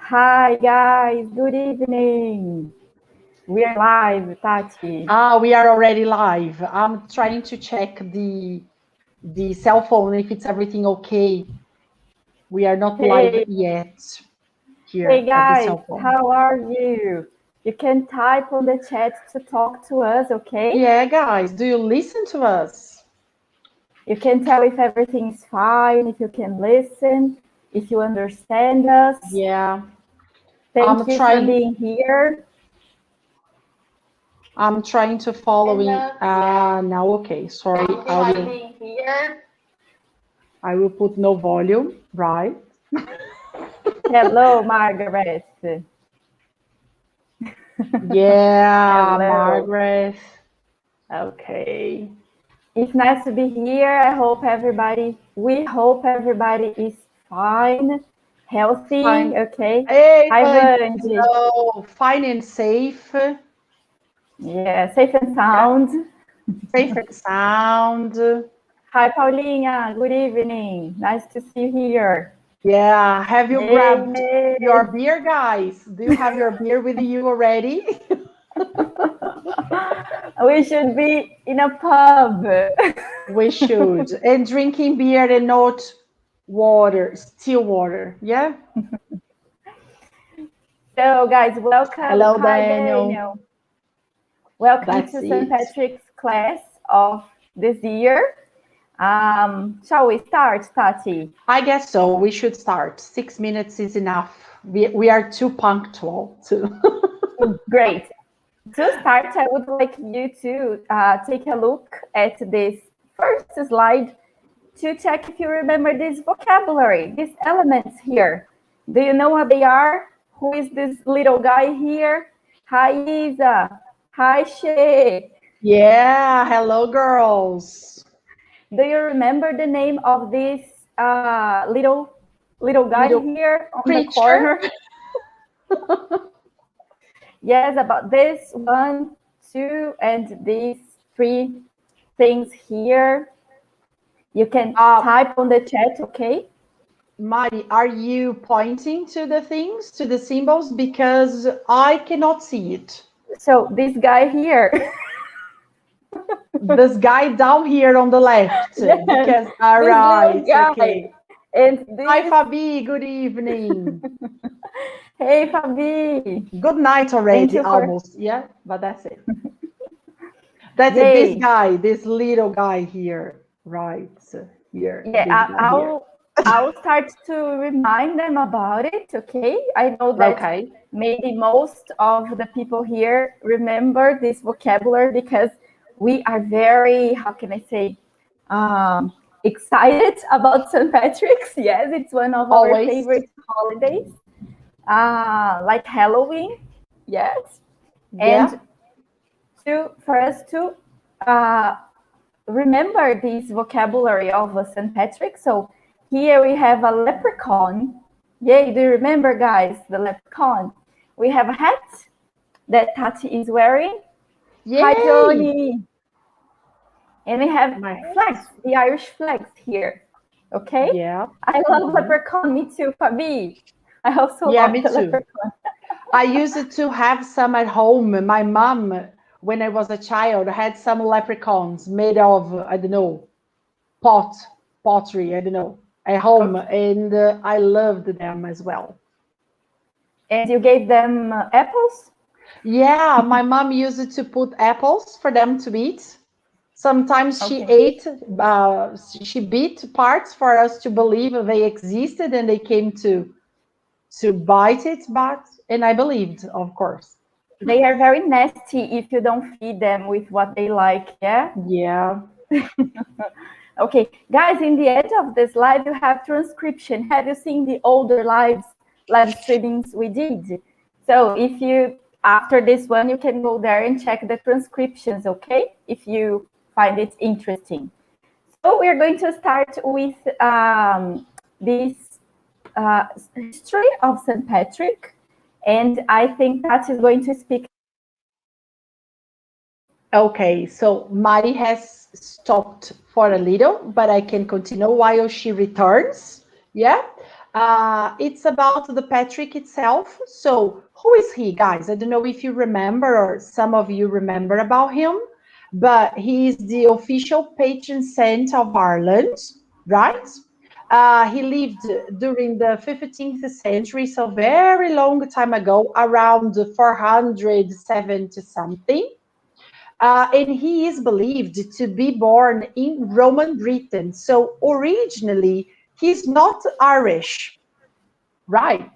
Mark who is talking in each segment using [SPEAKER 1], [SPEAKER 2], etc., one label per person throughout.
[SPEAKER 1] Hi guys, good evening. We are live, Tati.
[SPEAKER 2] We are already live. I'm trying to check the cell phone if it's everything okay. We are not live
[SPEAKER 1] Hey,
[SPEAKER 2] yet
[SPEAKER 1] hey
[SPEAKER 2] here at the
[SPEAKER 1] guys,
[SPEAKER 2] cell phone.
[SPEAKER 1] how are you? You can type on the chat to talk to us, okay?
[SPEAKER 2] Yeah, guys, do you listen to us?
[SPEAKER 1] You can tell if everything is fine, if you can listen, if you understand us.
[SPEAKER 2] Yeah,
[SPEAKER 1] Thank
[SPEAKER 2] I'm
[SPEAKER 1] you for
[SPEAKER 2] trying.
[SPEAKER 1] being here.
[SPEAKER 2] I'm trying to follow it. Now, okay. Sorry, audio.
[SPEAKER 1] Being here.
[SPEAKER 2] I will put no volume, right?
[SPEAKER 1] Hello, Margaret.
[SPEAKER 2] Yeah,
[SPEAKER 1] Hello.
[SPEAKER 2] Margaret. Okay.
[SPEAKER 1] It's nice to be here. We hope everybody is fine, healthy,
[SPEAKER 2] Fine.
[SPEAKER 1] okay?
[SPEAKER 2] Hey,
[SPEAKER 1] Hi,
[SPEAKER 2] Vandy,
[SPEAKER 1] Vandy.
[SPEAKER 2] hello. Fine and safe.
[SPEAKER 1] Yeah, safe and
[SPEAKER 2] Yeah,
[SPEAKER 1] sound.
[SPEAKER 2] safe and sound.
[SPEAKER 1] Hi, Paulinha. Good evening. Nice to see you here.
[SPEAKER 2] Yeah, have you grabbed
[SPEAKER 1] Hey.
[SPEAKER 2] your beer, guys? Do you have your beer with you already?
[SPEAKER 1] We should be in a pub.
[SPEAKER 2] We should. And drinking beer and not water, still water. Yeah.
[SPEAKER 1] So, guys, welcome.
[SPEAKER 2] Hello,
[SPEAKER 1] Hi,
[SPEAKER 2] Daniel.
[SPEAKER 1] Daniel. Welcome
[SPEAKER 2] That's
[SPEAKER 1] to St.
[SPEAKER 2] it.
[SPEAKER 1] Patrick's class of this year. Shall we start, Tati?
[SPEAKER 2] I guess so. We should start. 6 minutes is enough. We are too punctual too.
[SPEAKER 1] Great. To start, I would like you to take a look at this first slide to check if you remember this vocabulary, these elements here. Do you know what they are? Who is this little guy here? Hi, Isa. Hi, Shay.
[SPEAKER 2] Yeah, hello, girls.
[SPEAKER 1] Do you remember the name of this little guy
[SPEAKER 2] Little
[SPEAKER 1] here on the
[SPEAKER 2] creature.
[SPEAKER 1] corner? Yes, about this one, two, and these three things here. You can type on the chat, okay?
[SPEAKER 2] Mari, are you pointing to the things, to the symbols? Because I cannot see it.
[SPEAKER 1] So this guy here.
[SPEAKER 2] This guy down here on the left.
[SPEAKER 1] Yes,
[SPEAKER 2] Because, all
[SPEAKER 1] this little
[SPEAKER 2] right,
[SPEAKER 1] guy.
[SPEAKER 2] okay.
[SPEAKER 1] And
[SPEAKER 2] Hi,
[SPEAKER 1] this,
[SPEAKER 2] Fabi, good evening.
[SPEAKER 1] hey Fabi,
[SPEAKER 2] Good night
[SPEAKER 1] thank
[SPEAKER 2] already,
[SPEAKER 1] you for,
[SPEAKER 2] almost. Yeah, but that's it. That's it. This
[SPEAKER 1] yay.
[SPEAKER 2] guy, this little guy here, right here,
[SPEAKER 1] Yeah,
[SPEAKER 2] this guy here.
[SPEAKER 1] I'll start to remind them about it, okay? I know that
[SPEAKER 2] Okay.
[SPEAKER 1] maybe most of the people here remember this vocabulary because we are very, how can I say, excited about St. Patrick's. Yes, it's one of our
[SPEAKER 2] Always.
[SPEAKER 1] favorite holidays, like Halloween. Yes,
[SPEAKER 2] Yeah.
[SPEAKER 1] and for us to uh, remember this vocabulary of St. Patrick. So here we have a leprechaun. Yay, do you remember, guys, the leprechaun? We have a hat that Tati is wearing. Hi,
[SPEAKER 2] Yay!
[SPEAKER 1] Johnny. And we have
[SPEAKER 2] My hat.
[SPEAKER 1] flags, the Irish flags here. Okay?
[SPEAKER 2] Yeah.
[SPEAKER 1] I love leprechaun. Me too, Fabi. I also
[SPEAKER 2] Yeah,
[SPEAKER 1] love
[SPEAKER 2] me
[SPEAKER 1] the
[SPEAKER 2] too.
[SPEAKER 1] leprechaun.
[SPEAKER 2] I used to have some at home. My mom, when I was a child, had some leprechauns made of, I don't know, pottery, I don't know, at home.
[SPEAKER 1] Okay.
[SPEAKER 2] And I loved them as well.
[SPEAKER 1] And you gave them apples?
[SPEAKER 2] Yeah, my mom used to put apples for them to eat. Sometimes she
[SPEAKER 1] Okay.
[SPEAKER 2] ate, she beat parts for us to believe they existed and they came to bite it, but, and I believed, of course.
[SPEAKER 1] They are very nasty if you don't feed them with what they like, yeah?
[SPEAKER 2] Yeah.
[SPEAKER 1] Okay, guys, in the end of this live, you have transcription. Have you seen the older live streamings we did? So if you, after this one, you can go there and check the transcriptions, okay? If you find it interesting. So we're going to start with this history of St. Patrick. And I think that is going to speak.
[SPEAKER 2] Okay, so Mari has stopped for a little, but I can continue while she returns. Yeah. It's about the Patrick itself. So who is he, guys? I don't know if you remember, or some of you remember about him, but he is the official patron saint of Ireland, right? He lived during the 15th century, so very long time ago, around 470 something. And he is believed to be born in Roman Britain. So originally, he's not Irish, right?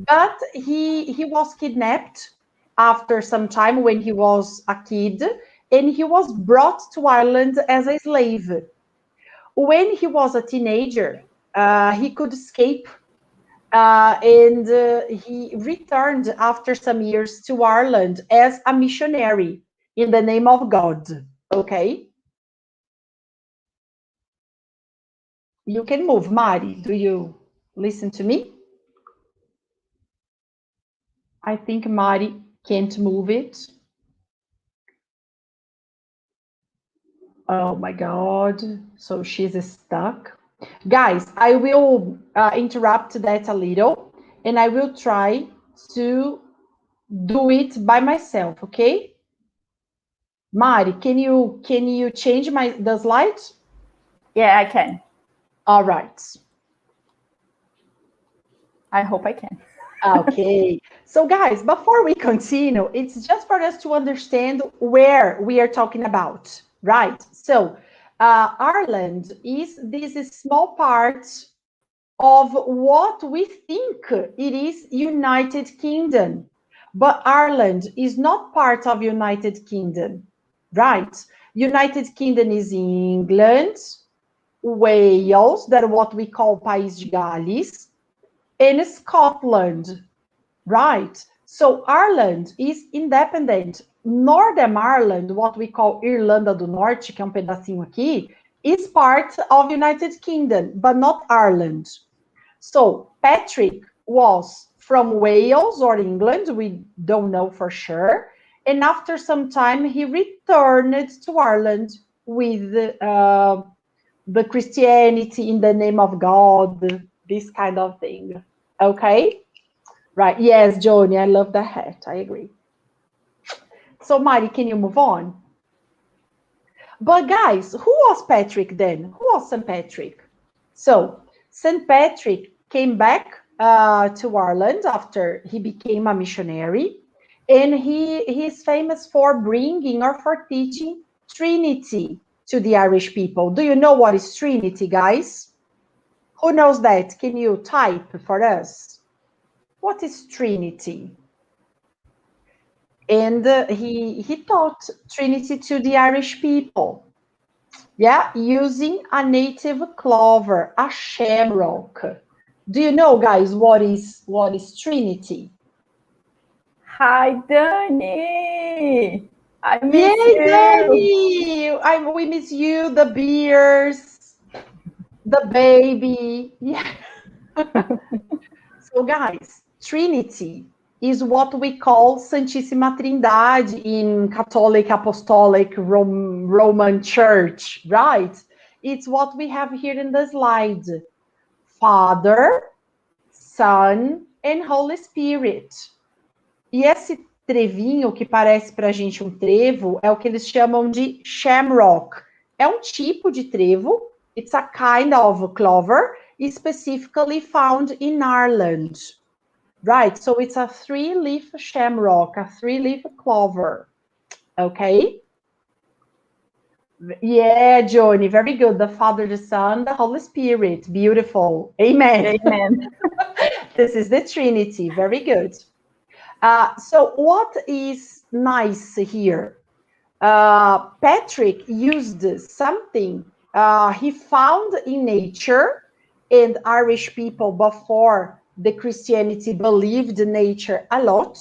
[SPEAKER 2] But he was kidnapped after some time when he was a kid, and he was brought to Ireland as a slave. When he was a teenager, he could escape, and he returned after some years to Ireland as a missionary in the name of God. Okay? You can move, Mari. Do you listen to me? I think Mari can't move it. Oh my God. So she's stuck. Guys, I will interrupt that a little, and I will try to do it by myself, okay? Mari, can you change the slides?
[SPEAKER 1] Yeah, I can.
[SPEAKER 2] All right.
[SPEAKER 1] I hope I can.
[SPEAKER 2] Okay. So guys, before we continue, it's just for us to understand where we are talking about, right? So Ireland is this small part of what we think it is United Kingdom. But Ireland is not part of United Kingdom, right? United Kingdom is England, Wales, that what we call País de Gales, and Scotland, right? So Ireland is independent. Northern Ireland, what we call Irlanda do Norte, que é um pedacinho aqui, is part of United Kingdom, but not Ireland. So Patrick was from Wales or England, we don't know for sure. And after some time, he returned to Ireland with the Christianity in the name of God, this kind of thing. Okay? Right. Yes, Joni, I love the hat. I agree. So, Mari, can you move on? But guys, who was Patrick then? Who was St. Patrick? So, St. Patrick came back to Ireland after he became a missionary, and he is famous for bringing or for teaching Trinity to the Irish people. Do you know what is Trinity, guys? Who knows that? Can you type for us? What is Trinity? And he taught Trinity to the Irish people. Yeah, using a native clover, a shamrock. Do you know, guys, what is Trinity?
[SPEAKER 1] Hi, Dani. I miss
[SPEAKER 2] Yay,
[SPEAKER 1] you.
[SPEAKER 2] Dani! We miss you, the beers, the baby. Yeah. So, guys, Trinity is what we call Santíssima Trindade in Catholic Apostolic Roman Church, right? It's what we have here in the slide. Father, Son, and Holy Spirit. E esse trevinho que parece para a gente um trevo é o que eles chamam de shamrock. É um tipo de trevo. It's a kind of clover, specifically found in Ireland. Right, so it's a 3-leaf shamrock, a 3-leaf clover. Okay? Yeah, Joni, very good. The Father, the Son, the Holy Spirit. Beautiful. Amen.
[SPEAKER 1] Amen.
[SPEAKER 2] This is the Trinity. Very good. So what is nice here? Patrick used something he found in nature, and Irish people before the Christianity believed nature a lot.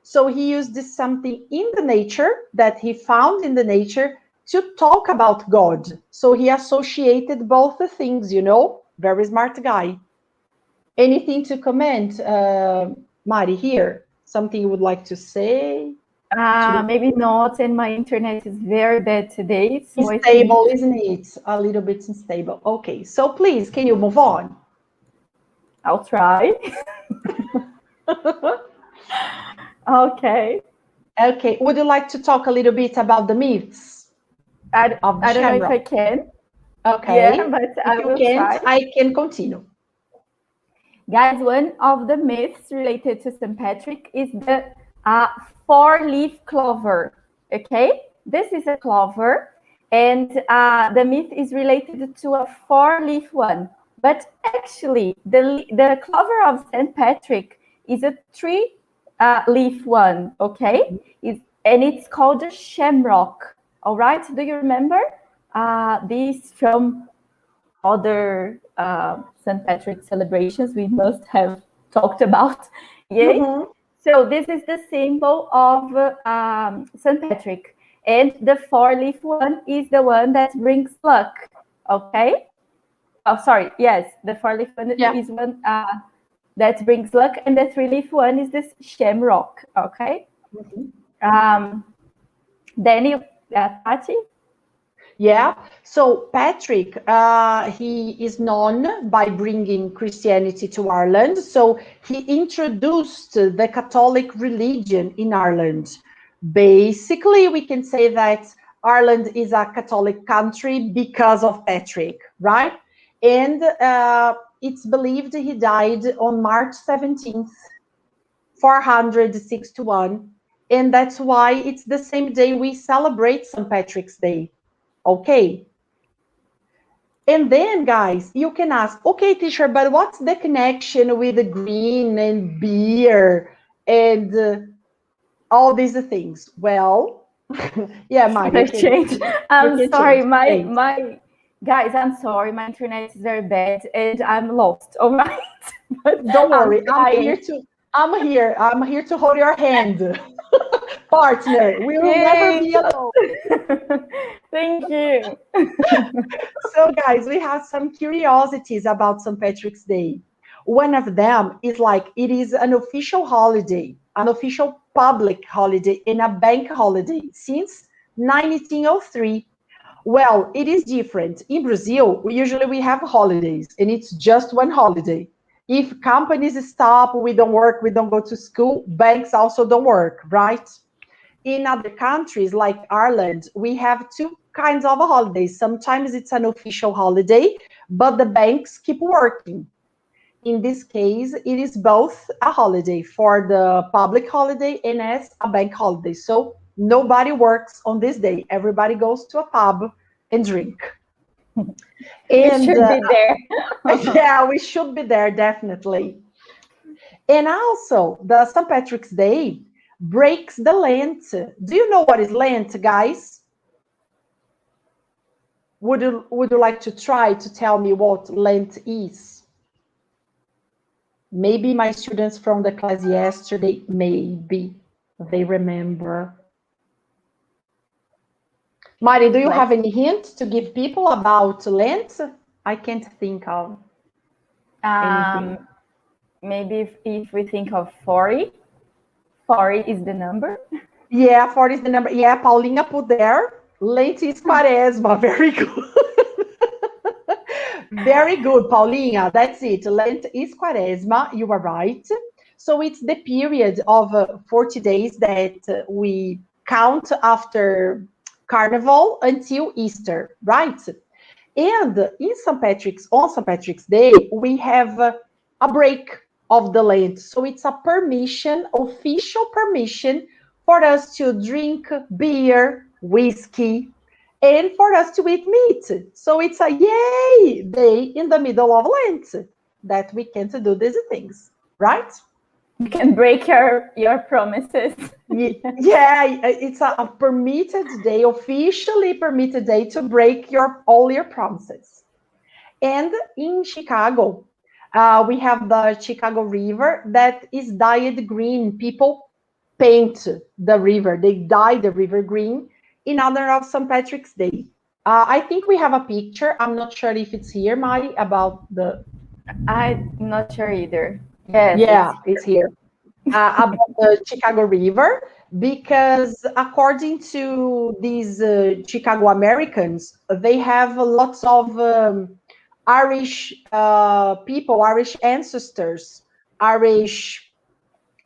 [SPEAKER 2] So he used something in the nature that he found in the nature to talk about God. So he associated both the things, you know, very smart guy. Anything to comment, Mari, here? Something you would like to say?
[SPEAKER 1] Maybe not, and my internet is very bad today. So
[SPEAKER 2] Unstable, isn't it? A little bit unstable. Okay, so please, can you move on?
[SPEAKER 1] I'll try. Okay.
[SPEAKER 2] Okay. Would you like to talk a little bit about the myths of the
[SPEAKER 1] I don't know if I
[SPEAKER 2] shamrock?
[SPEAKER 1] can.
[SPEAKER 2] Okay.
[SPEAKER 1] Yeah, but
[SPEAKER 2] If
[SPEAKER 1] I
[SPEAKER 2] you
[SPEAKER 1] will
[SPEAKER 2] can't,
[SPEAKER 1] try.
[SPEAKER 2] I can continue.
[SPEAKER 1] Guys, one of the myths related to St. Patrick is the four-leaf clover. Okay, this is a clover, and the myth is related to a four-leaf one. But actually, the clover of St. Patrick is a three-leaf one. Okay, and it's called a shamrock. All right, do you remember this from other St. Patrick celebrations we must have talked about? Yay!
[SPEAKER 2] Mm-hmm.
[SPEAKER 1] So this is the symbol of St. Patrick, and the four-leaf one is the one that brings luck. Okay. Oh, sorry. Yes, the four-leaf one is one that brings luck, and the three-leaf one is this shamrock. Okay. Mm-hmm. Then you, Tati.
[SPEAKER 2] Yeah. So Patrick, he is known by bringing Christianity to Ireland. So he introduced the Catholic religion in Ireland. Basically, we can say that Ireland is a Catholic country because of Patrick, right? And it's believed he died on March 17th, 461. And that's why it's the same day we celebrate St. Patrick's Day. Okay. And then, guys, you can ask, okay, teacher, but what's the connection with the green and beer and all these things? Well, yeah, Mari.
[SPEAKER 1] I'm sorry, my guys, I'm sorry, my internet is very bad and I'm lost. All right,
[SPEAKER 2] but don't worry, I'm here to hold your hand. Partner, we will never be alone.
[SPEAKER 1] Thank you.
[SPEAKER 2] So, guys, we have some curiosities about St. Patrick's Day. One of them is like it is an official holiday, an official public holiday, and a bank holiday since 1903. Well, it is different. In Brazil, usually we have holidays, and it's just one holiday. If companies stop, we don't work, we don't go to school, banks also don't work, right? In other countries like Ireland, we have two kinds of holidays. Sometimes it's an official holiday, but the banks keep working. In this case, it is both a holiday for the public holiday and as a bank holiday. So nobody works on this day. Everybody goes to a pub and drink.
[SPEAKER 1] And we should be there.
[SPEAKER 2] Yeah, we should be there, definitely. And also, the St. Patrick's Day breaks the Lent. Do you know what is Lent, guys? Would you like to try to tell me what Lent is? Maybe my students from the class yesterday, maybe they remember. Mari, do you have any hint to give people about Lent? I can't think of anything.
[SPEAKER 1] Maybe if we think of 40. 40 is the number.
[SPEAKER 2] Yeah, 40 is the number. Yeah, Paulina put there. Lent is Quaresma. Very good. Very good, Paulina. That's it. Lent is Quaresma. You are right. So it's the period of 40 days that we count after Carnival until Easter, right? And on St. Patrick's Day, we have a break of the Lent. So it's a permission, official permission for us to drink beer, whiskey, and for us to eat meat. So it's a yay day in the middle of Lent that we can do these things, right?
[SPEAKER 1] You can break your promises.
[SPEAKER 2] Yeah, it's a permitted day, officially permitted day to break all your promises. And in Chicago, we have the Chicago River that is dyed green. People paint the river. They dye the river green in honor of St. Patrick's Day. I think we have a picture. I'm not sure if it's here, Mari, about the...
[SPEAKER 1] I'm not sure either. Yes,
[SPEAKER 2] yeah, it's here. About the Chicago River, because according to these Chicago Americans, they have lots of Irish people, Irish ancestors, Irish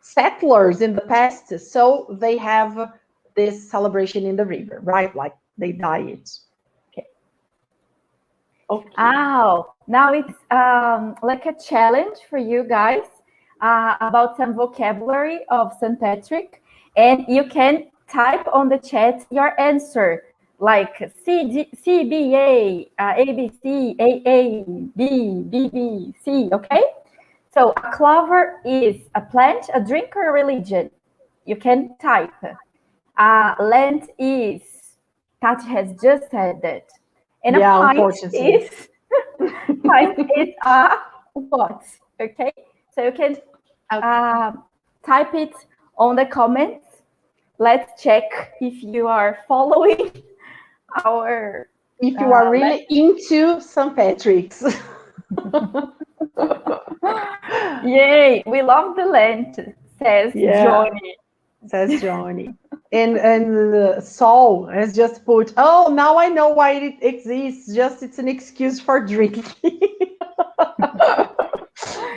[SPEAKER 2] settlers in the past. So they have this celebration in the river, right? Like they dye it. Okay. Okay.
[SPEAKER 1] Oh, now it's like a challenge for you guys about some vocabulary of St. Patrick, and you can type on the chat your answer, like CBA, ABC, AA, B, BBC, okay? So a clover is a plant, a drink, or a religion. You can type. Lent is, Tati has just said that. And
[SPEAKER 2] Yeah,
[SPEAKER 1] a pint
[SPEAKER 2] unfortunately.
[SPEAKER 1] is pint is a what? Okay, so you can type it on the comments. Let's check if you are following our.
[SPEAKER 2] If you are really into St. Patrick's.
[SPEAKER 1] Yay, we love the Lent, says Johnny.
[SPEAKER 2] Says Johnny. And Saul has just put, oh, now I know why it exists. Just it's an excuse for drinking.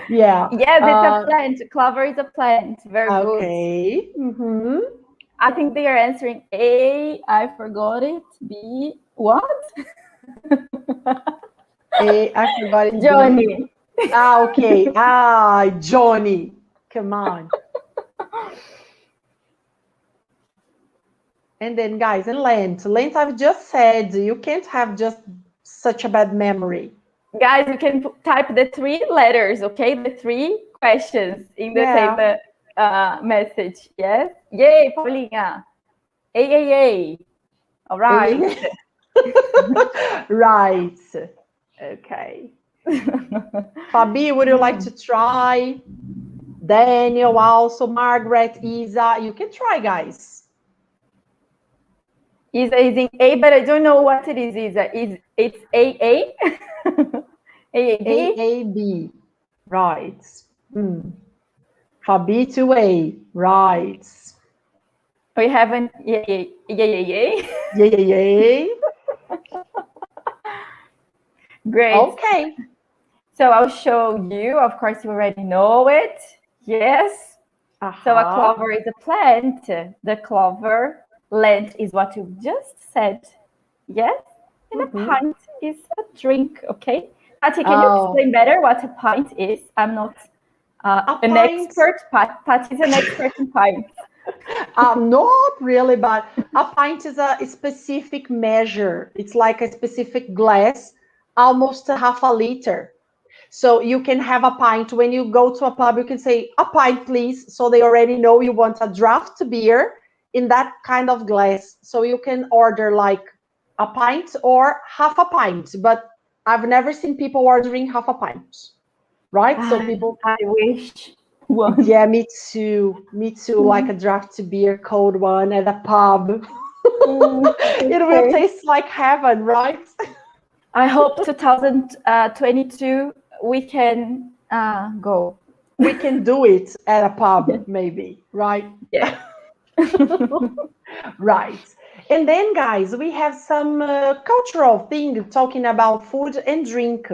[SPEAKER 2] Yeah.
[SPEAKER 1] Yes, it's a plant. Clover is a plant. Very good.
[SPEAKER 2] Okay. Mm-hmm.
[SPEAKER 1] I think they are answering A. I forgot it. B. What?
[SPEAKER 2] A. I forgot it.
[SPEAKER 1] Johnny.
[SPEAKER 2] Okay. Johnny. Come on. And then, guys, and Lent. Lent, I've just said, you can't have just such a bad memory.
[SPEAKER 1] Guys, you can type the 3 letters, okay? The 3 questions in the same message. Yes? Yay, Paulinha. A. All right.
[SPEAKER 2] Right. Okay. Fabi, would you like to try? Daniel, also, Margaret, Isa. You can try, guys.
[SPEAKER 1] Isa is in A, but I don't know what it is, Isa. It's AA?
[SPEAKER 2] AAB. Right. Fabi 2A. Right.
[SPEAKER 1] We haven't. Yay. Great.
[SPEAKER 2] Okay.
[SPEAKER 1] So I'll show you. Of course, you already know it. Yes. So a clover is a plant. The clover. Lent is what you just said. Yes. And a pint is a drink. Okay. Tati, can you explain better what a pint is? I'm not an expert. Tati is an expert in pints.
[SPEAKER 2] Not really, but a pint is a specific measure. It's like a specific glass, almost half a liter. So you can have a pint. When you go to a pub, you can say, a pint, please. So they already know you want a draft beer in that kind of glass. So you can order like a pint or half a pint. But I've never seen people ordering half a pint, right? So people...
[SPEAKER 1] I wish.
[SPEAKER 2] Yeah, me too. Like a draft beer, cold one at a pub. It will taste like heaven, right?
[SPEAKER 1] I hope 2022 we can go.
[SPEAKER 2] We can do it at a pub, maybe, right?
[SPEAKER 1] Yeah.
[SPEAKER 2] Right. And then, guys, we have some cultural thing talking about food and drink.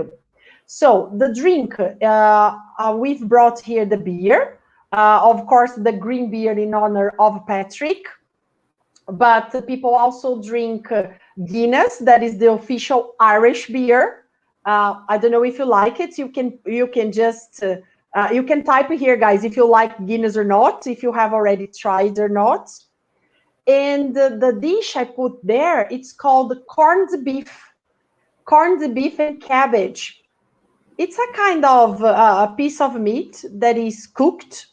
[SPEAKER 2] So the drink, we've brought here the beer, of course, the green beer in honor of Patrick, but people also drink Guinness, that is the official Irish beer. I don't know if you like it. You can just, you can type here, guys, if you like Guinness or not, if you have already tried or not. And the dish I put there, it's called corned beef and cabbage. It's a kind of a piece of meat that is cooked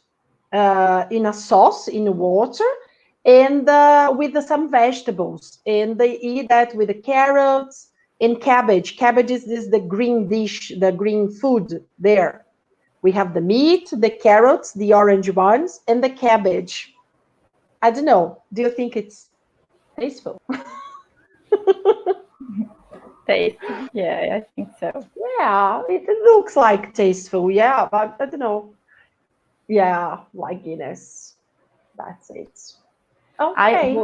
[SPEAKER 2] in a sauce, in water, and with some vegetables. And they eat that with the carrots and cabbage. Cabbage is the green dish, the green food there. We have the meat, the carrots, the orange ones, and the cabbage. I don't know. Do you think it's tasteful?
[SPEAKER 1] Tasty. Yeah, I think so.
[SPEAKER 2] Yeah, it looks like tasteful. Yeah, but I don't know. Yeah, like Guinness. That's it. Okay.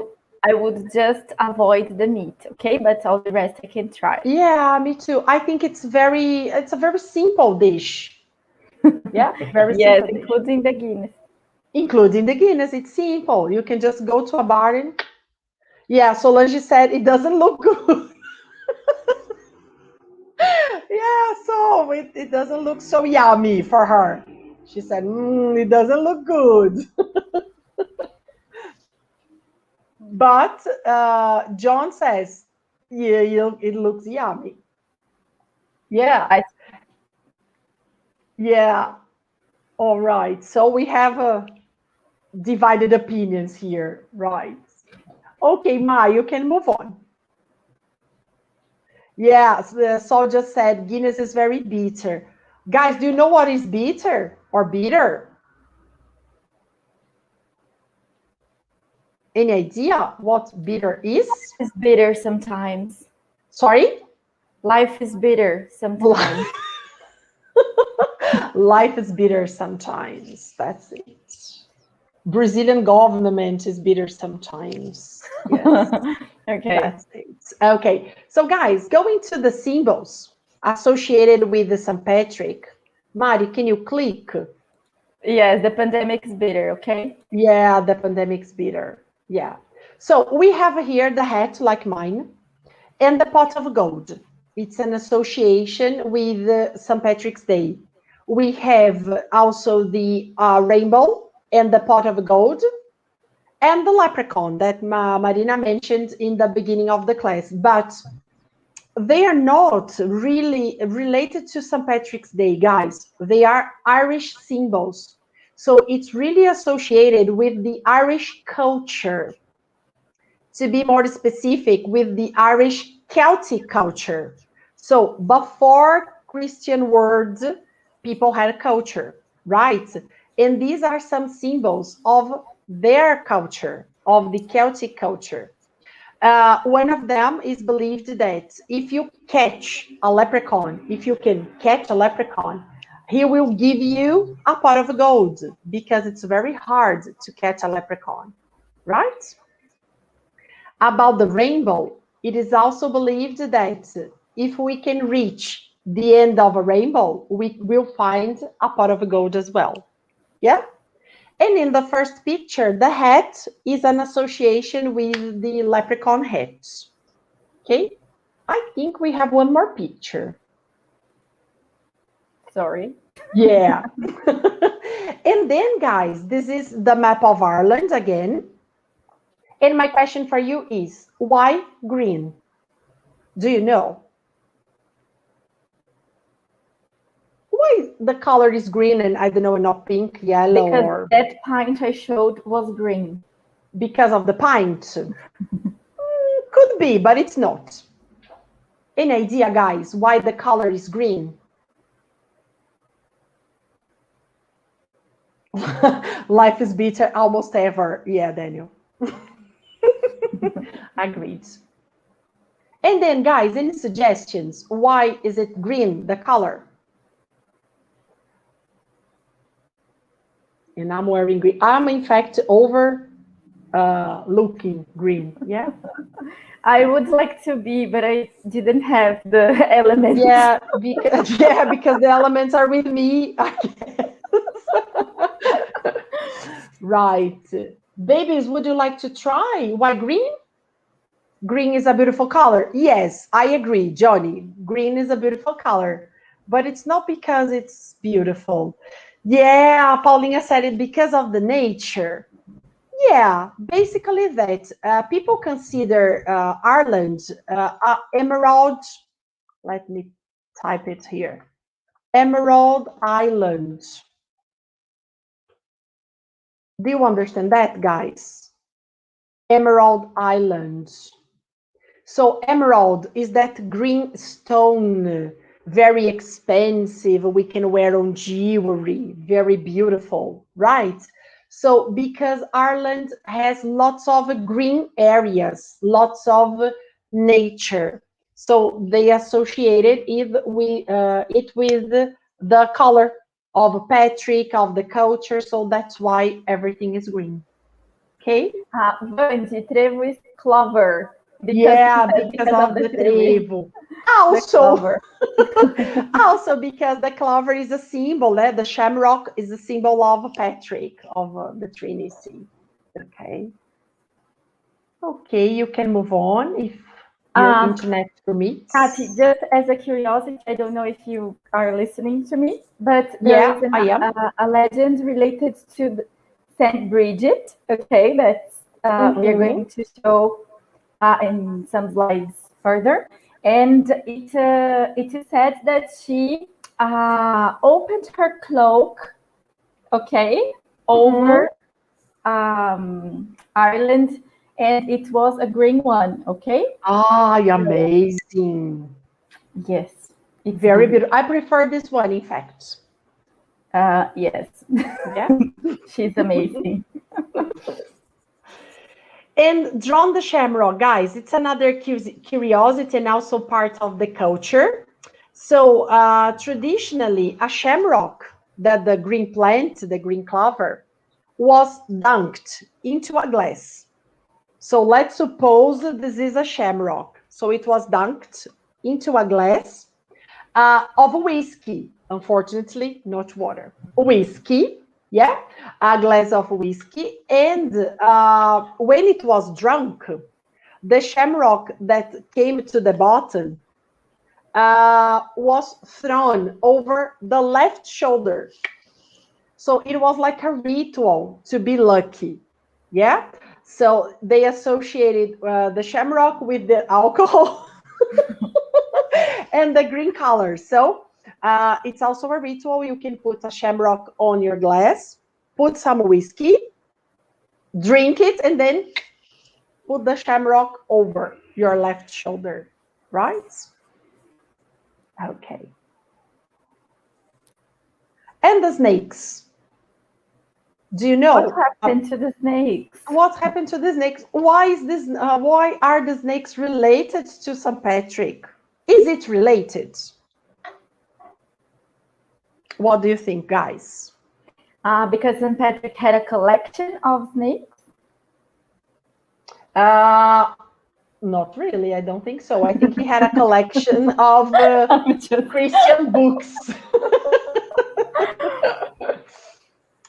[SPEAKER 1] I would just avoid the meat, okay? But all the rest I can try.
[SPEAKER 2] Yeah, me too. I think it's a very simple dish. Yeah, very
[SPEAKER 1] Yes,
[SPEAKER 2] simple dish.
[SPEAKER 1] including the Guinness.
[SPEAKER 2] Including the Guinness, it's simple. You can just go to a bar and yeah, Solange said it doesn't look good. Yeah, so it doesn't look so yummy for her. She said, it doesn't look good. But John says, yeah, it looks yummy. Yeah. Yeah. All right. So we have divided opinions here, right? Okay, Ma, you can move on. Yes, Saul just said Guinness is very bitter. Guys, do you know what is bitter or bitter? Any idea what bitter is?
[SPEAKER 1] It's bitter sometimes.
[SPEAKER 2] Sorry?
[SPEAKER 1] Life is bitter sometimes.
[SPEAKER 2] Life is bitter sometimes. That's it. Brazilian government is bitter sometimes. Yes.
[SPEAKER 1] Okay.
[SPEAKER 2] That's it. Okay. So guys, going to the symbols associated with the St. Patrick. Mari, can you click?
[SPEAKER 1] Yes, the pandemic is bitter, okay?
[SPEAKER 2] Yeah, the pandemic's bitter. Yeah. So we have here the hat like mine and the pot of gold. It's an association with St. Patrick's Day. We have also the rainbow and the pot of gold and the leprechaun that Marina mentioned in the beginning of the class. But they are not really related to St. Patrick's Day, guys. They are Irish symbols. So it's really associated with the Irish culture. To be more specific, with the Irish Celtic culture. So before Christian world, people had a culture, right? And these are some symbols of their culture, of the Celtic culture. One of them is believed that if you catch a leprechaun, if you can catch a leprechaun, he will give you a pot of gold because it's very hard to catch a leprechaun, right? About the rainbow, it is also believed that if we can reach the end of a rainbow, we will find a pot of gold as well. Yeah? And in the first picture, the hat is an association with the leprechaun hat. Okay? I think we have one more picture.
[SPEAKER 1] Sorry.
[SPEAKER 2] Yeah. And then, guys, this is the map of Ireland again. And my question for you is, why green? Do you know? Why the color is green and I don't know, not pink, yellow,
[SPEAKER 1] Because
[SPEAKER 2] or
[SPEAKER 1] that pint I showed was green.
[SPEAKER 2] because of the pint? Could be, but it's not. Any idea, guys, why the color is green? Life is bitter almost ever. Yeah, Daniel. Agreed. And then, guys, any suggestions? Why is it green, the color? And I'm wearing green. I'm, in fact, over looking green. Yeah.
[SPEAKER 1] I would like to be, but I didn't have the elements.
[SPEAKER 2] Yeah, because the elements are with me. I guess. Right. Babies, would you like to try? Why green? Green is a beautiful color. Yes, I agree, Johnny. Green is a beautiful color, but it's not because it's beautiful. Yeah, Paulina said it because of the nature. Yeah, basically that. People consider Ireland emerald. Let me type it here. Emerald Island. Do you understand that, guys? Emerald Island. So emerald is that green stone, very expensive. We can wear on jewelry, very beautiful, right? So because Ireland has lots of green areas, lots of nature, so they associated it with the color of Patrick, of the culture. So that's why everything is green. Okay.
[SPEAKER 1] Vandy, trevo is clover.
[SPEAKER 2] Because of the trevo. Also, also because the clover is a symbol, the shamrock is a symbol of Patrick, of the Trinity. Okay. Okay, you can move on if your internet permits.
[SPEAKER 1] Kati, just as a curiosity, I don't know if you are listening to me, but there is a legend related to Saint Bridget, okay, that we are going to show in some slides further. And it is said that she opened her cloak, okay, over Ireland, and it was a green one, okay?
[SPEAKER 2] Amazing.
[SPEAKER 1] Yes.
[SPEAKER 2] It's very beautiful. I prefer this one, in fact.
[SPEAKER 1] Yes.
[SPEAKER 2] Yeah.
[SPEAKER 1] She's amazing.
[SPEAKER 2] And drawn the shamrock, guys, it's another curiosity and also part of the culture. So traditionally, a shamrock, that the green plant, the green clover, was dunked into a glass. So let's suppose this is a shamrock. So it was dunked into a glass of whiskey, unfortunately, not water. Whiskey, yeah, a glass of whiskey. And when it was drunk, the shamrock that came to the bottom was thrown over the left shoulder. So it was like a ritual to be lucky. Yeah. So they associated the shamrock with the alcohol and the green color. So it's also a ritual. You can put a shamrock on your glass, put some whiskey, drink it, and then put the shamrock over your left shoulder, right? Okay. And the snakes. Do you know
[SPEAKER 1] what happened to the snakes?
[SPEAKER 2] What happened to the snakes? Why is this? Why are the snakes related to St. Patrick? Is it related? What do you think, guys?
[SPEAKER 1] Because St. Patrick had a collection of snakes?
[SPEAKER 2] Not really. I don't think so. I think he had a collection of Christian books.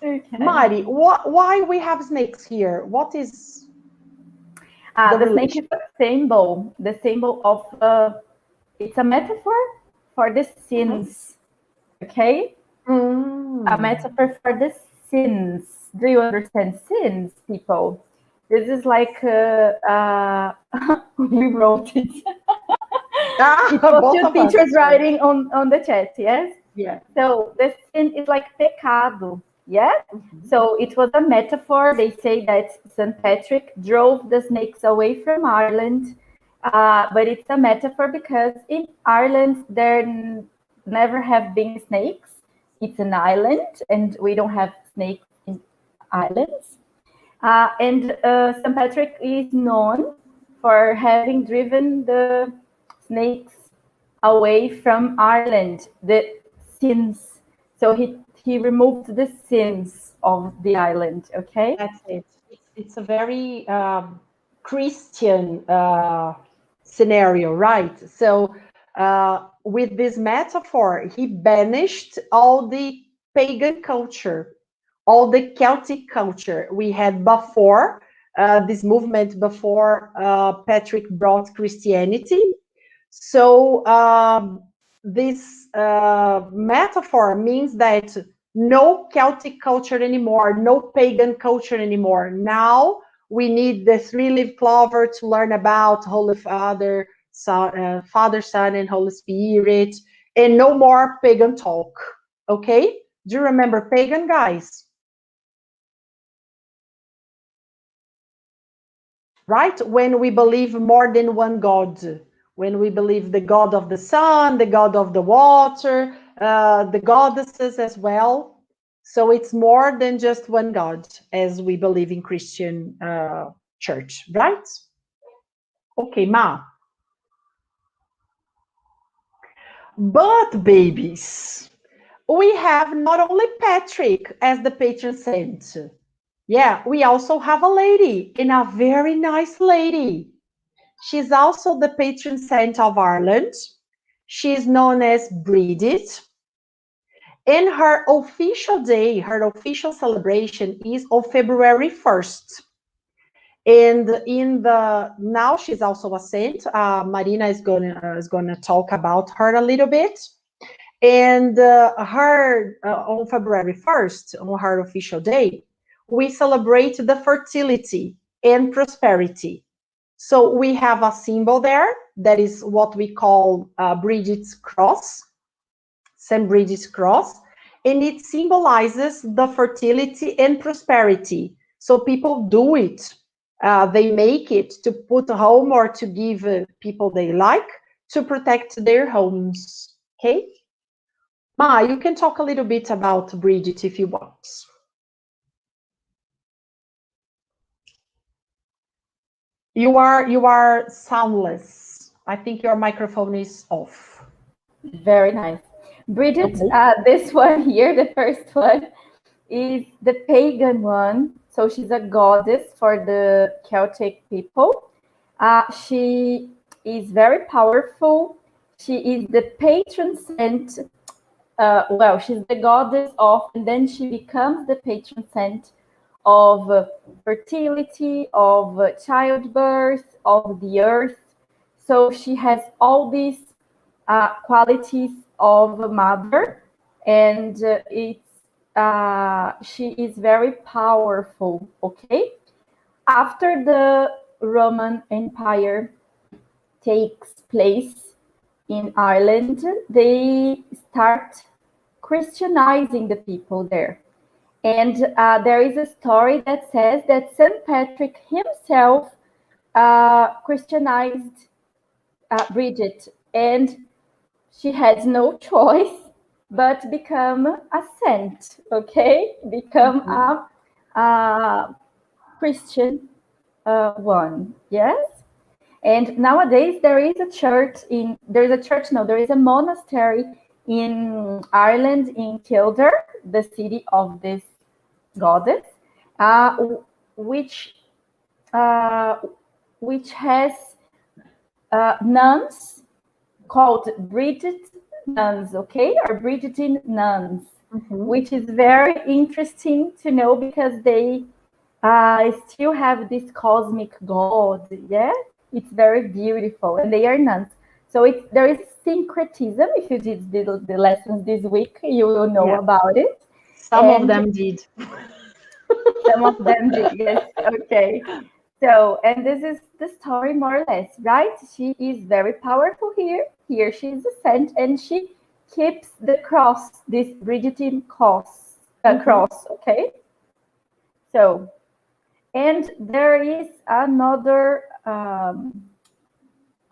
[SPEAKER 2] Okay. Mari, why we have snakes here? What is
[SPEAKER 1] the snake is a symbol. The symbol of it's a metaphor for the sins. Okay, a metaphor for the sins. Do you understand sins, people? This is like we wrote it. It was two teachers writing on the chat. Yes.
[SPEAKER 2] Yeah.
[SPEAKER 1] So the sin is like pecado. Yeah. So it was a metaphor. They say that St. Patrick drove the snakes away from Ireland, but it's a metaphor because in Ireland there never have been snakes. It's an island, and we don't have snakes in islands. And St. Patrick is known for having driven the snakes away from Ireland, the sins. So he removed the sins of the island, okay?
[SPEAKER 2] That's it. It's a very Christian scenario, right? So with this metaphor, he banished all the pagan culture, all the Celtic culture we had before this movement, before Patrick brought Christianity. So this metaphor means that no Celtic culture anymore, no pagan culture anymore. Now we need the three-leaf clover to learn about Holy Father, Father, Son, and Holy Spirit, and no more pagan talk. Okay? Do you remember pagan, guys? Right? When we believe more than one God. When we believe the God of the sun, the God of the water, the goddesses as well. So it's more than just one God, as we believe in Christian church, right? Okay, Ma. But babies, we have not only Patrick as the patron saint. Yeah, we also have a lady, and a very nice lady. She's also the patron saint of Ireland. She's known as Bridget. And her official day, her official celebration is on February 1st. And in the now she's also a saint. Marina is gonna talk about her a little bit. And her on February 1st, on her official day, we celebrate the fertility and prosperity. So we have a symbol there that is what we call Bridget's cross, St. Bridget's cross, and it symbolizes the fertility and prosperity. So people do it. They make it to put home or to give people they like to protect their homes. Okay? Ma, you can talk a little bit about Bridget if you want. You are soundless. I think your microphone is off.
[SPEAKER 1] Very nice. Bridget,
[SPEAKER 2] Okay.
[SPEAKER 1] this one here, the first one, is the pagan one. So she's a goddess for the Celtic people. She is very powerful. She is the patron saint. Well, she's the goddess of, and then she becomes the patron saint of fertility, of childbirth, of the earth. So she has all these qualities of a mother, and she is very powerful. Okay, after the Roman Empire takes place in Ireland, they start Christianizing the people there. And there is a story that says that St. Patrick himself Christianized Bridget, and she had no choice but become a saint, okay? Become a Christian one, yes? And nowadays there is a church there is a monastery in Ireland, in Kildare, the city of this goddess, uh, which uh, which has nuns called Bridget nuns, okay, or Bridgetine nuns, which is very interesting to know because they still have this cosmic god. Yeah, it's very beautiful, and they are nuns. So there is syncretism. If you did the lessons this week, you will know about it.
[SPEAKER 2] Some of them did.
[SPEAKER 1] Some of them did, yes. Okay. So, and this is the story more or less, right? She is very powerful here. Here she is a saint, and she keeps the cross, this Bridgetine cross, okay? So, and there is another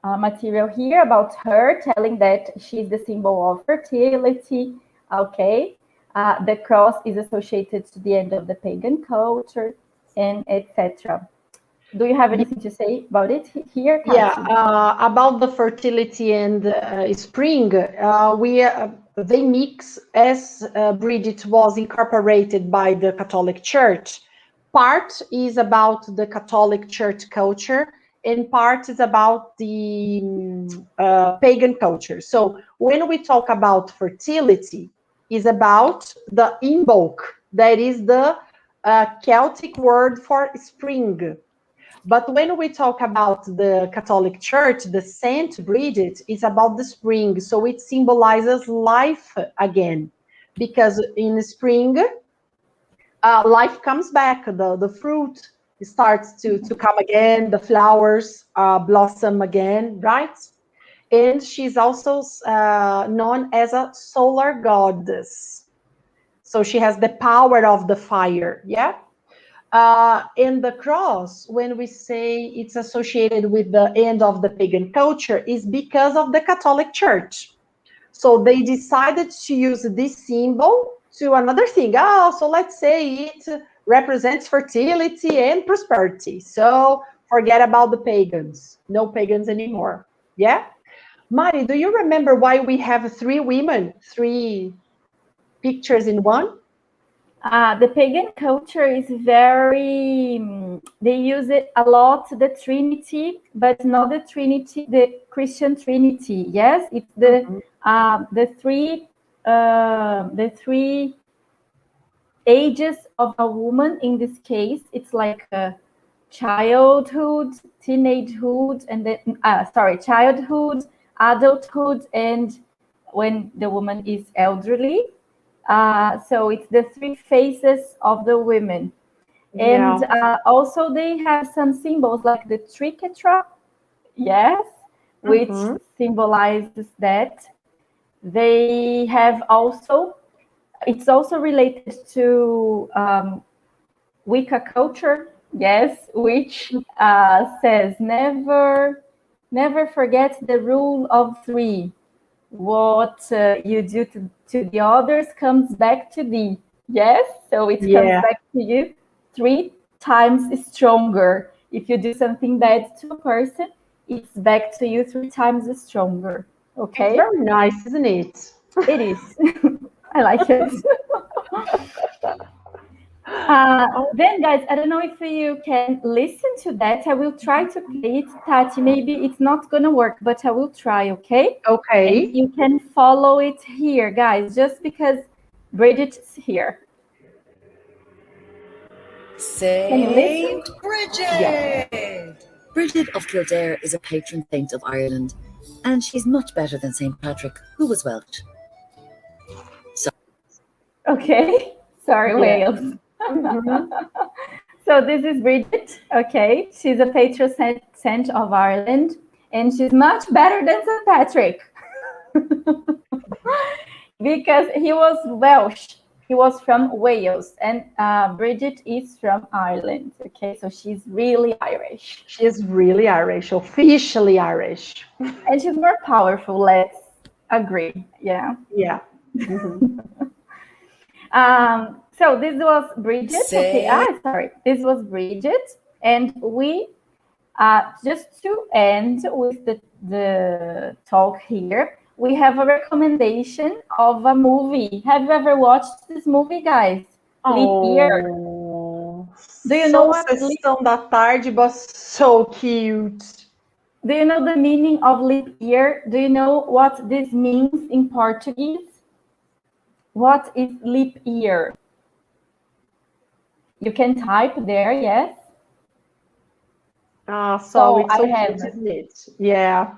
[SPEAKER 1] material here about her, telling that she's the symbol of fertility, okay? The cross is associated to the end of the pagan culture, and etc. Do you have anything to say about it here, Kathy?
[SPEAKER 2] Yeah, about the fertility and spring, they mix as Bridget was incorporated by the Catholic Church. Part is about the Catholic Church culture, and part is about the pagan culture. So when we talk about fertility, is about the Imbolc, that is the Celtic word for spring. But when we talk about the Catholic Church, the Saint Bridget is about the spring. So it symbolizes life again. Because in spring, life comes back. The fruit starts to come again. The flowers blossom again, right? And she's also known as a solar goddess. So she has the power of the fire, yeah? In the cross, when we say it's associated with the end of the pagan culture, is because of the Catholic Church. So they decided to use this symbol to another thing. Oh, so let's say it represents fertility and prosperity. So forget about the pagans. No pagans anymore. Yeah? Mari, do you remember why we have three women, three pictures in one?
[SPEAKER 1] The pagan culture is very, they use it a lot, the Trinity, but not the Trinity, the Christian Trinity. Yes, it's the three ages of a woman. In this case, it's like childhood, teenagehood, and then childhood, adulthood, and when the woman is elderly. So it's the three phases of the women. And also they have some symbols like the triquetra, yes, which symbolizes that. They have also, it's also related to Wicca culture, yes, which says never forget the rule of three. What you do to the others comes back to thee. Yes, so it comes back to you 3 times stronger. If you do something bad to a person, it's back to you 3 times stronger. Okay,
[SPEAKER 2] it's very nice, isn't it?
[SPEAKER 1] It is. I like it. Then, guys, I don't know if you can listen to that. I will try to play it, Tati. Maybe it's not going to work, but I will try, okay?
[SPEAKER 2] Okay.
[SPEAKER 1] And you can follow it here, guys, just because Bridget is here.
[SPEAKER 3] Saint Bridget! Yeah. Bridget of Kildare is a patron saint of Ireland, and she's much better than St. Patrick, who was Welsh.
[SPEAKER 1] Okay, sorry, Wales. So this is Bridget, okay? She's a patron saint of Ireland, and she's much better than St. Patrick. Because he was Welsh. He was from Wales, and Bridget is from Ireland, okay? So she's really Irish.
[SPEAKER 2] She's really Irish, officially Irish.
[SPEAKER 1] And she's more powerful, let's agree, yeah?
[SPEAKER 2] Yeah.
[SPEAKER 1] So this was Bridget. Okay, this was Bridget, and we just to end with the talk here, we have a recommendation of a movie. Have you ever watched this movie, guys? Leap Year.
[SPEAKER 2] Do you know what? Sessão da tarde, but so cute.
[SPEAKER 1] Do you know the meaning of leap year? Do you know what this means in Portuguese? What is leap year? You can type there, yes.
[SPEAKER 2] So it's so cute, isn't it? Yeah.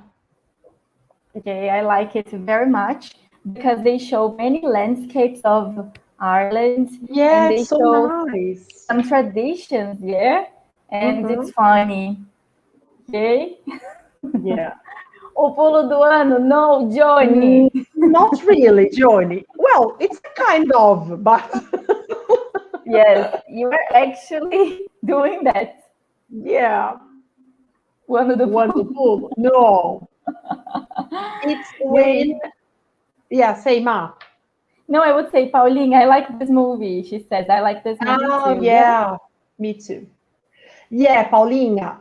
[SPEAKER 1] Okay, I like it very much because they show many landscapes of Ireland.
[SPEAKER 2] Yeah,
[SPEAKER 1] and they
[SPEAKER 2] it's so
[SPEAKER 1] show
[SPEAKER 2] nice.
[SPEAKER 1] some traditions, yeah, and it's funny. Okay.
[SPEAKER 2] Yeah.
[SPEAKER 1] O pulo do ano, no, Johnny.
[SPEAKER 2] Not really, Johnny. Well, it's kind of, but
[SPEAKER 1] yes, you are actually doing that.
[SPEAKER 2] Yeah.
[SPEAKER 1] O ano do
[SPEAKER 2] pulo? No. It's when, say Ma.
[SPEAKER 1] No, I would say, Pauline, I like this movie. She says, I like this movie too.
[SPEAKER 2] Yeah, me too. Yeah, Paulinha,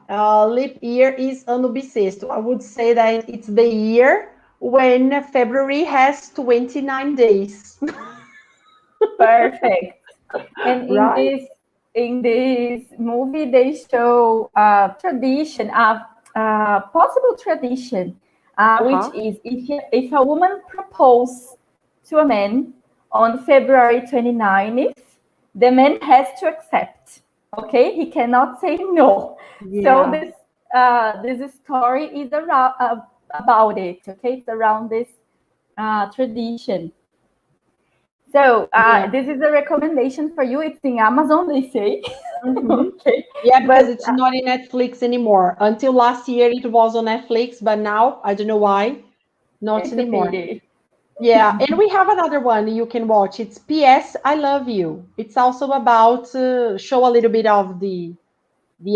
[SPEAKER 2] leap year is ano bissexto. I would say that it's the year when February has 29 days.
[SPEAKER 1] Perfect. And in this movie, they show tradition, possible tradition, which is if a woman proposes to a man on February 29th, the man has to accept. Okay, he cannot say no. So this story is about it. Okay, it's around this tradition. So this is a recommendation for you. It's in Amazon, they say.
[SPEAKER 2] Okay. Yeah, because it's not in Netflix anymore. Until last year, it was on Netflix, but now I don't know why, not anymore. Yeah, and we have another one you can watch. It's P.S. I Love You. It's also about show a little bit of the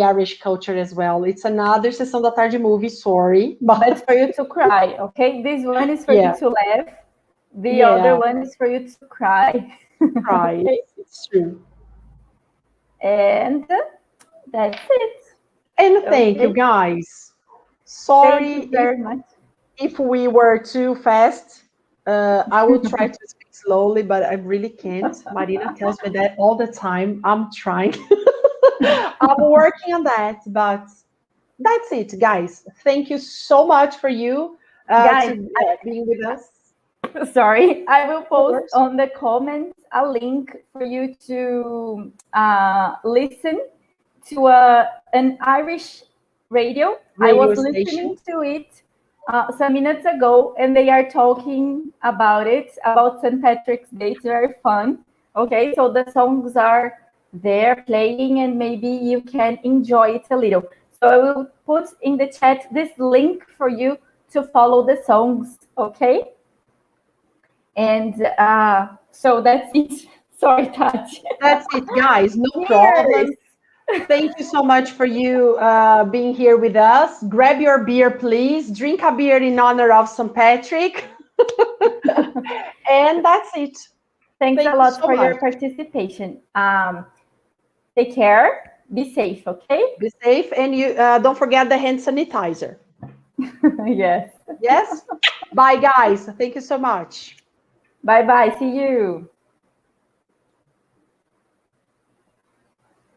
[SPEAKER 2] Irish culture as well. It's another Sessão da Tarde movie, sorry.
[SPEAKER 1] But it's for you to cry, okay? This one is for you to laugh. The other one is for you to cry.
[SPEAKER 2] Cry, okay? It's true.
[SPEAKER 1] And that's it.
[SPEAKER 2] And thank you, guys. Sorry
[SPEAKER 1] thank you very much.
[SPEAKER 2] If we were too fast. I will try to speak slowly, but I really can't. Marina tells me that all the time. I'm trying. I'm working on that, but that's it, guys. Thank you so much for you
[SPEAKER 1] Guys,
[SPEAKER 2] being with us.
[SPEAKER 1] sorry, I will post
[SPEAKER 2] course.
[SPEAKER 1] on the comments a link for you to listen to an Irish radio. I
[SPEAKER 2] Radio
[SPEAKER 1] was listening to it some minutes ago, and they are talking about it, about St. Patrick's Day. It's very fun. Okay, so the songs are there playing, and maybe you can enjoy it a little. So I will put in the chat this link for you to follow the songs, okay? And so that's it. Sorry, Tati.
[SPEAKER 2] That's it, guys. No problem. Thank you so much for you being here with us. Grab your beer, please. Drink a beer in honor of St. Patrick. And that's it.
[SPEAKER 1] Thanks a lot for your participation. Take care. Be safe, okay?
[SPEAKER 2] Be safe. And you don't forget the hand sanitizer.
[SPEAKER 1] Yes.
[SPEAKER 2] Yes? Bye, guys. Thank you so much.
[SPEAKER 1] Bye-bye. See you.